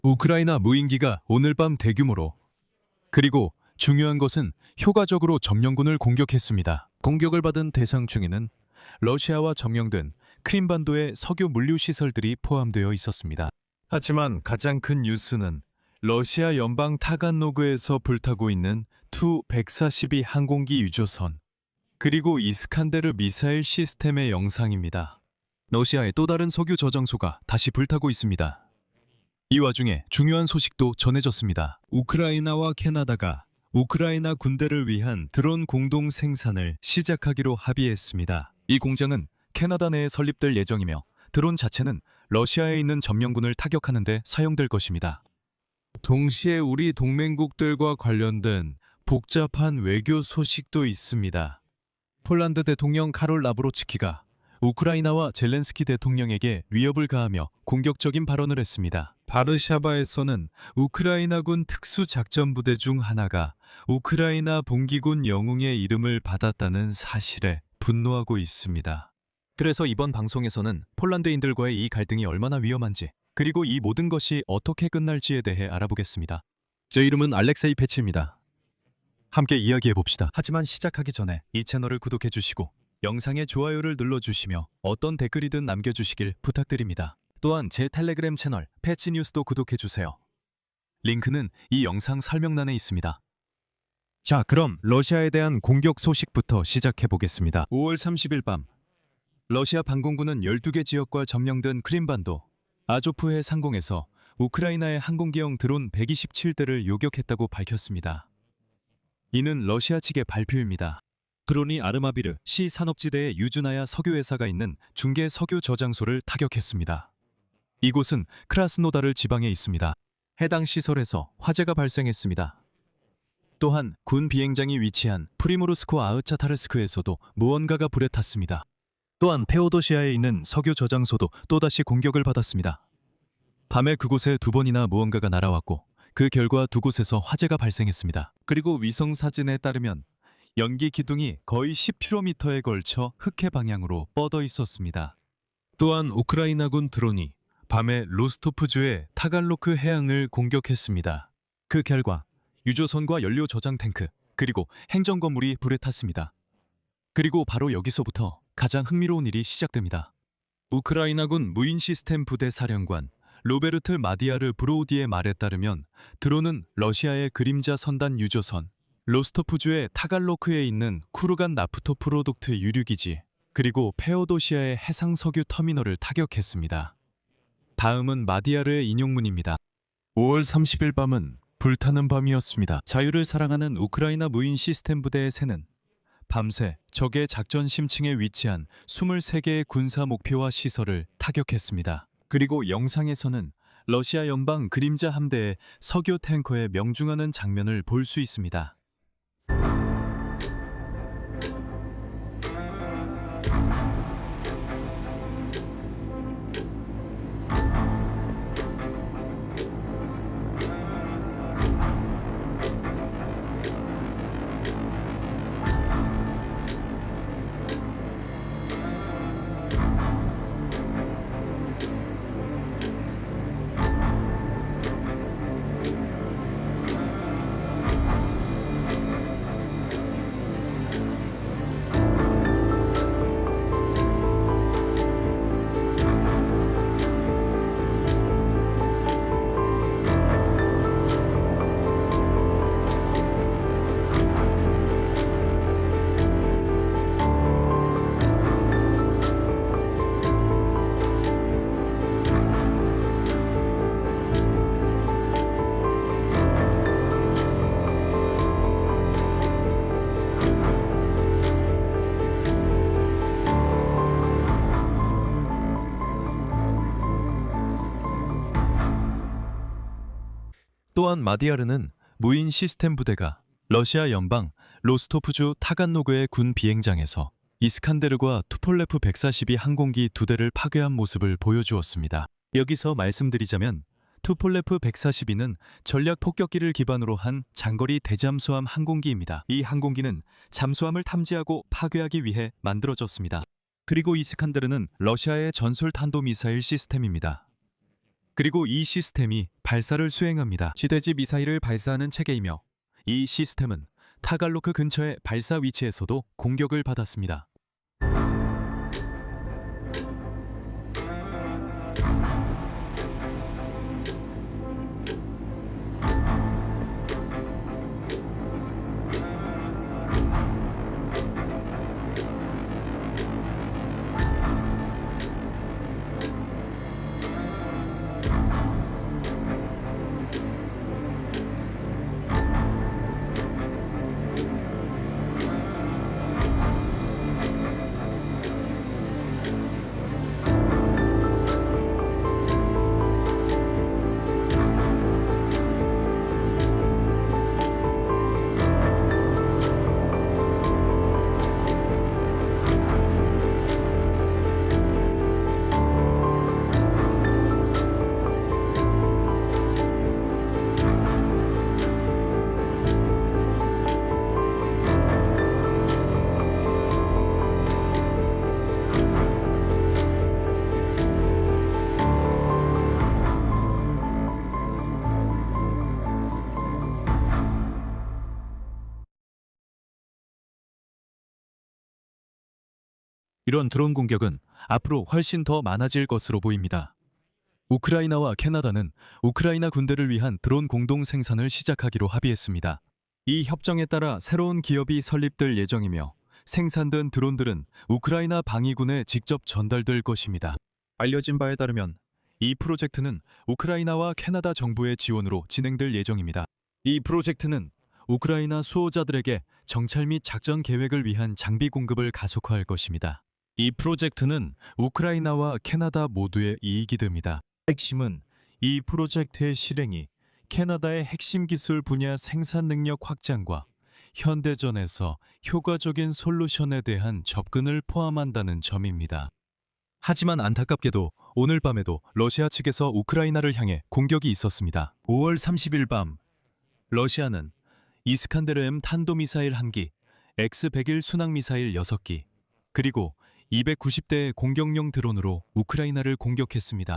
우크라이나 무인기가 오늘 밤 대규모로 그리고 중요한 것은 효과적으로 점령군을 공격했습니다. 공격을 받은 대상 중에는 러시아와 점령된 크림반도의 석유 물류 시설들이 포함되어 있었습니다. 하지만 가장 큰 뉴스는 러시아 연방 타간로그에서 불타고 있는 투-142 항공기 유조선 그리고 이스칸데르 미사일 시스템의 영상입니다. 러시아의 또 다른 석유 저장소가 다시 불타고 있습니다. 이 와중에 중요한 소식도 전해졌습니다. 우크라이나와 캐나다가 우크라이나 군대를 위한 드론 공동 생산을 시작하기로 합의했습니다. 이 공장은 캐나다 내에 설립될 예정이며 드론 자체는 러시아에 있는 점령군을 타격하는 데 사용될 것입니다. 동시에 우리 동맹국들과 관련된 복잡한 외교 소식도 있습니다. 폴란드 대통령 카롤 나브로츠키가 우크라이나와 젤렌스키 대통령에게 위협을 가하며 공격적인 발언을 했습니다. 바르샤바에서는 우크라이나군 특수작전부대 중 하나가 우크라이나 봉기군 영웅의 이름을 받았다는 사실에 분노하고 있습니다. 그래서 이번 방송에서는 폴란드인들과의 이 갈등이 얼마나 위험한지 그리고 이 모든 것이 어떻게 끝날지에 대해 알아보겠습니다. 제 이름은 알렉세이 페치입니다. 함께 이야기해봅시다. 하지만 시작하기 전에 이 채널을 구독해주시고 영상에 좋아요를 눌러주시며 어떤 댓글이든 남겨주시길 부탁드립니다. 또한 제 텔레그램 채널 패치뉴스도 구독해주세요. 링크는 이 영상 설명란에 있습니다. 자, 그럼 러시아에 대한 공격 소식부터 시작해보겠습니다. 5월 30일 밤 러시아 반공군은 12개 지역과 점령된 크림반도 아조프해 상공에서 우크라이나의 항공기형 드론 127대를 요격했다고 밝혔습니다. 이는 러시아 측의 발표입니다. 드론이 아르마비르 시 산업지대의 유주나야 석유회사가 있는 중계 석유 저장소를 타격했습니다. 이곳은 크라스노다르 지방에 있습니다. 해당 시설에서 화재가 발생했습니다. 또한 군 비행장이 위치한 프리무르스코 아흐차타르스크에서도 무언가가 불에 탔습니다. 또한 페오도시아에 있는 석유 저장소도 또다시 공격을 받았습니다. 밤에 그곳에 2번이나 무언가가 날아왔고 그 결과 2곳에서 화재가 발생했습니다. 그리고 위성 사진에 따르면 연기 기둥이 거의 10km에 걸쳐 흑해 방향으로 뻗어 있었습니다. 또한 우크라이나군 드론이 밤에 로스토프주의 타갈로크 해양을 공격했습니다. 그 결과 유조선과 연료 저장 탱크 그리고 행정 건물이 불에 탔습니다. 그리고 바로 여기서부터 가장 흥미로운 일이 시작됩니다. 우크라이나군 무인 시스템 부대 사령관 로베르트 마디아르 브로우디의 말에 따르면 드론은 러시아의 그림자 선단 유조선 로스토프주의 타갈로크에 있는 쿠르간 나프토 프로덕트 유류기지 그리고 페오도시아의 해상석유 터미널을 타격했습니다. 다음은 마디아르의 인용문입니다. 5월 30일 밤은 불타는 밤이었습니다. 자유를 사랑하는 우크라이나 무인 시스템 부대의 새는 밤새 적의 작전 심층에 위치한 23개의 군사 목표와 시설을 타격했습니다. 그리고 영상에서는 러시아 연방 그림자 함대의 석유 탱커에 명중하는 장면을 볼 수 있습니다. 또한 마디아르는 무인 시스템 부대가 러시아 연방 로스토프주 타간로그의 군 비행장에서 이스칸데르과 투폴레프 142 항공기 2대를 파괴한 모습을 보여주었습니다. 여기서 말씀드리자면 투폴레프 142는 전략 폭격기를 기반으로 한 장거리 대잠수함 항공기입니다. 이 항공기는 잠수함을 탐지하고 파괴하기 위해 만들어졌습니다. 그리고 이스칸데르는 러시아의 전술 탄도미사일 시스템입니다. 그리고 이 시스템이 발사를 수행합니다. 지대지 미사일을 발사하는 체계이며 이 시스템은 타갈로크 근처의 발사 위치에서도 공격을 받았습니다. 이런 드론 공격은 앞으로 훨씬 더 많아질 것으로 보입니다. 우크라이나와 캐나다는 우크라이나 군대를 위한 드론 공동 생산을 시작하기로 합의했습니다. 이 협정에 따라 새로운 기업이 설립될 예정이며 생산된 드론들은 우크라이나 방위군에 직접 전달될 것입니다. 알려진 바에 따르면 이 프로젝트는 우크라이나와 캐나다 정부의 지원으로 진행될 예정입니다. 이 프로젝트는 우크라이나 수호자들에게 정찰 및 작전 계획을 위한 장비 공급을 가속화할 것입니다. 이 프로젝트는 우크라이나와 캐나다 모두의 이익이 됩니다. 핵심은 이 프로젝트의 실행이 캐나다의 핵심 기술 분야 생산 능력 확장과 현대전에서 효과적인 솔루션에 대한 접근을 포함한다는 점입니다. 하지만 안타깝게도 오늘 밤에도 러시아 측에서 우크라이나를 향해 공격이 있었습니다. 5월 30일 밤 러시아는 이스칸데르 M 탄도미사일 1기, X-101 순항미사일 6기, 그리고 290대의 공격용 드론으로 우크라이나를 공격했습니다.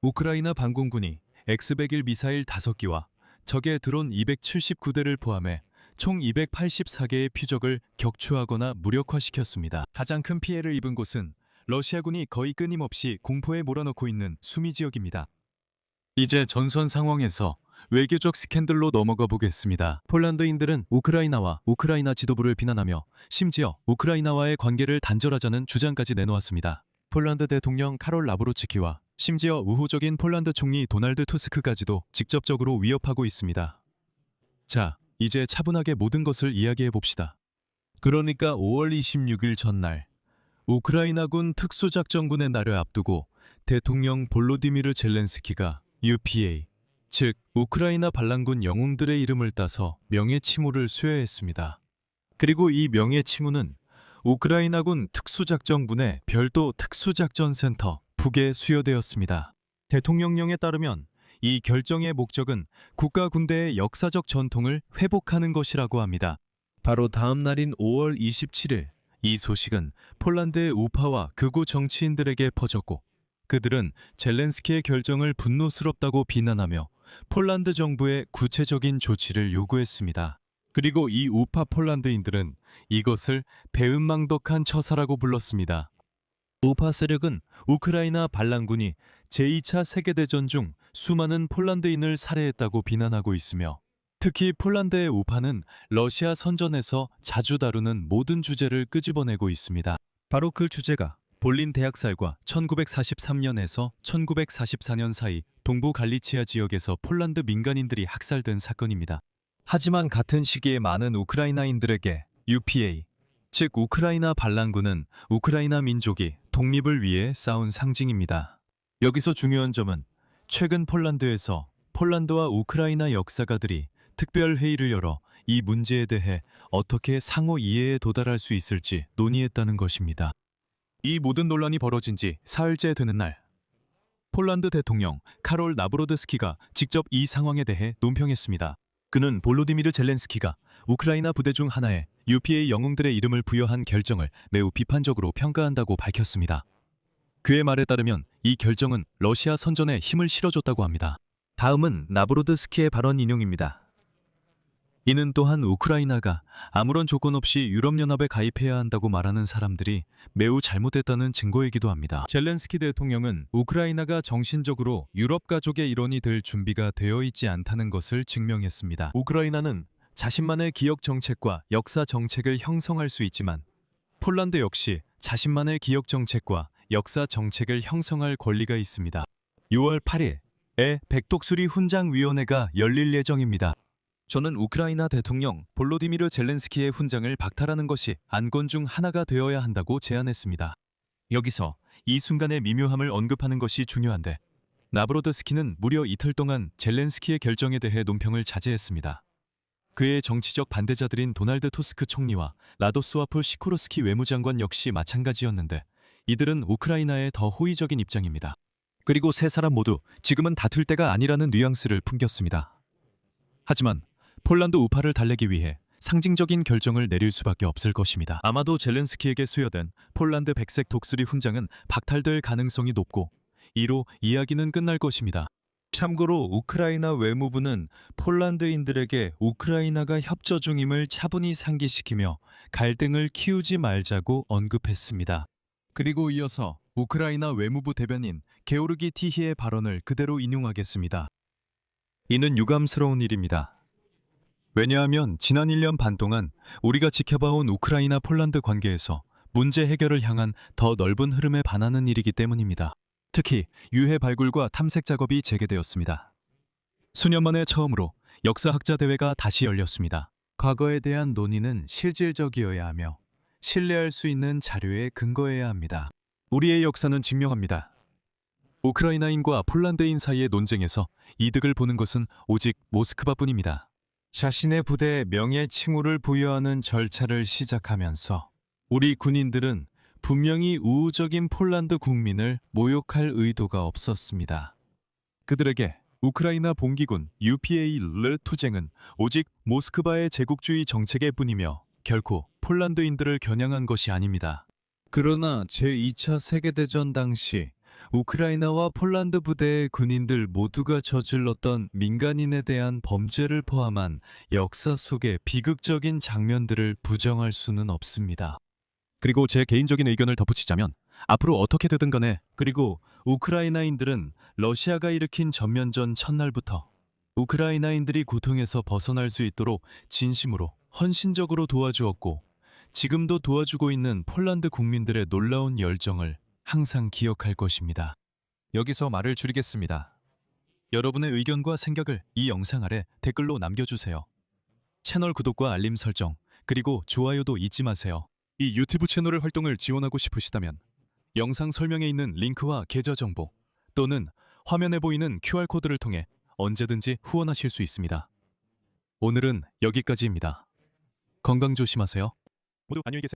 우크라이나 방공군이 X-101 미사일 5기와 적의 드론 279대를 포함해 총 284개의 표적을 격추하거나 무력화시켰습니다. 가장 큰 피해를 입은 곳은 러시아군이 거의 끊임없이 공포에 몰아넣고 있는 수미 지역입니다. 이제 전선 상황에서 외교적 스캔들로 넘어가 보겠습니다. 폴란드인들은 우크라이나와 우크라이나 지도부를 비난하며 심지어 우크라이나와의 관계를 단절하자는 주장까지 내놓았습니다. 폴란드 대통령 카롤 나브로츠키와 심지어 우호적인 폴란드 총리 도날드 투스크까지도 직접적으로 위협하고 있습니다. 자, 이제 차분하게 모든 것을 이야기해 봅시다. 그러니까 5월 26일 전날 우크라이나군 특수작전군의 날을 앞두고 대통령 볼로디미르 젤렌스키가 UPA, 즉 우크라이나 반란군 영웅들의 이름을 따서 명예치무를 수여했습니다. 그리고 이 명예치무는 우크라이나군 특수작전군의 별도 특수작전센터 북에 수여되었습니다. 대통령령에 따르면 이 결정의 목적은 국가 군대의 역사적 전통을 회복하는 것이라고 합니다. 바로 다음 날인 5월 27일 이 소식은 폴란드의 우파와 극우 정치인들에게 퍼졌고 그들은 젤렌스키의 결정을 분노스럽다고 비난하며 폴란드 정부의 구체적인 조치를 요구했습니다. 그리고 이 우파 폴란드인들은 이것을 배은망덕한 처사라고 불렀습니다. 우파 세력은 우크라이나 반란군이 제2차 세계대전 중 수많은 폴란드인을 살해했다고 비난하고 있으며 특히 폴란드의 우파는 러시아 선전에서 자주 다루는 모든 주제를 끄집어내고 있습니다. 바로 그 주제가 볼린 대학살과 1943년에서 1944년 사이 동부 갈리치아 지역에서 폴란드 민간인들이 학살된 사건입니다. 하지만 같은 시기에 많은 우크라이나인들에게 UPA, 즉 우크라이나 반란군은 우크라이나 민족이 독립을 위해 싸운 상징입니다. 여기서 중요한 점은 최근 폴란드에서 폴란드와 우크라이나 역사가들이 특별 회의를 열어 이 문제에 대해 어떻게 상호 이해에 도달할 수 있을지 논의했다는 것입니다. 이 모든 논란이 벌어진 지 사흘째 되는 날, 폴란드 대통령 카롤 나브로드스키가 직접 이 상황에 대해 논평했습니다. 그는 볼로디미르 젤렌스키가 우크라이나 부대 중 하나에 UPA 영웅들의 이름을 부여한 결정을 매우 비판적으로 평가한다고 밝혔습니다. 그의 말에 따르면 이 결정은 러시아 선전에 힘을 실어줬다고 합니다. 다음은 나브로드스키의 발언 인용입니다. 이는 또한 우크라이나가 아무런 조건 없이 유럽연합에 가입해야 한다고 말하는 사람들이 매우 잘못됐다는 증거이기도 합니다. 젤렌스키 대통령은 우크라이나가 정신적으로 유럽 가족의 일원이 될 준비가 되어 있지 않다는 것을 증명했습니다. 우크라이나는 자신만의 기억 정책과 역사 정책을 형성할 수 있지만 폴란드 역시 자신만의 기억 정책과 역사 정책을 형성할 권리가 있습니다. 6월 8일에 백독수리 훈장위원회가 열릴 예정입니다. 저는 우크라이나 대통령 볼로디미르 젤렌스키의 훈장을 박탈하는 것이 안건 중 하나가 되어야 한다고 제안했습니다. 여기서 이 순간의 미묘함을 언급하는 것이 중요한데 나브로드스키는 무려 이틀 동안 젤렌스키의 결정에 대해 논평을 자제했습니다. 그의 정치적 반대자들인 도날드 투스크 총리와 라도스와프 시코르스키 외무장관 역시 마찬가지였는데 이들은 우크라이나에 더 호의적인 입장입니다. 그리고 세 사람 모두 지금은 다툴 때가 아니라는 뉘앙스를 풍겼습니다. 하지만 폴란드 우파를 달래기 위해 상징적인 결정을 내릴 수밖에 없을 것입니다. 아마도 젤렌스키에게 수여된 폴란드 백색 독수리 훈장은 박탈될 가능성이 높고 이로 이야기는 끝날 것입니다. 참고로 우크라이나 외무부는 폴란드인들에게 우크라이나가 협조 중임을 차분히 상기시키며 갈등을 키우지 말자고 언급했습니다. 그리고 이어서 우크라이나 외무부 대변인 게오르기 티히의 발언을 그대로 인용하겠습니다. 이는 유감스러운 일입니다. 왜냐하면 지난 1년 반 동안 우리가 지켜봐온 우크라이나 폴란드 관계에서 문제 해결을 향한 더 넓은 흐름에 반하는 일이기 때문입니다. 특히 유해 발굴과 탐색 작업이 재개되었습니다. 수년 만에 처음으로 역사학자 대회가 다시 열렸습니다. 과거에 대한 논의는 실질적이어야 하며 신뢰할 수 있는 자료에 근거해야 합니다. 우리의 역사는 증명합니다. 우크라이나인과 폴란드인 사이의 논쟁에서 이득을 보는 것은 오직 모스크바뿐입니다. 자신의 부대에 명예 칭호를 부여하는 절차를 시작하면서 우리 군인들은 분명히 우호적인 폴란드 국민을 모욕할 의도가 없었습니다. 그들에게 우크라이나 봉기군 UPA를 투쟁은 오직 모스크바의 제국주의 정책의 뿐이며 결코 폴란드인들을 겨냥한 것이 아닙니다. 그러나 제2차 세계대전 당시 우크라이나와 폴란드 부대의 군인들 모두가 저질렀던 민간인에 대한 범죄를 포함한 역사 속의 비극적인 장면들을 부정할 수는 없습니다. 그리고 제 개인적인 의견을 덧붙이자면 앞으로 어떻게 되든 간에 그리고 우크라이나인들은 러시아가 일으킨 전면전 첫날부터 우크라이나인들이 고통에서 벗어날 수 있도록 진심으로 헌신적으로 도와주었고 지금도 도와주고 있는 폴란드 국민들의 놀라운 열정을 항상 기억할 것입니다. 여기서 말을 줄이겠습니다. 여러분의 의견과 생각을 이 영상 아래 댓글로 남겨주세요. 채널 구독과 알림 설정, 그리고 좋아요도 잊지 마세요. 이 유튜브 채널의 활동을 지원하고 싶으시다면 영상 설명에 있는 링크와 계좌 정보 또는 화면에 보이는 QR코드를 통해 언제든지 후원하실 수 있습니다. 오늘은 여기까지입니다. 건강 조심하세요. 모두 안녕히 계세요.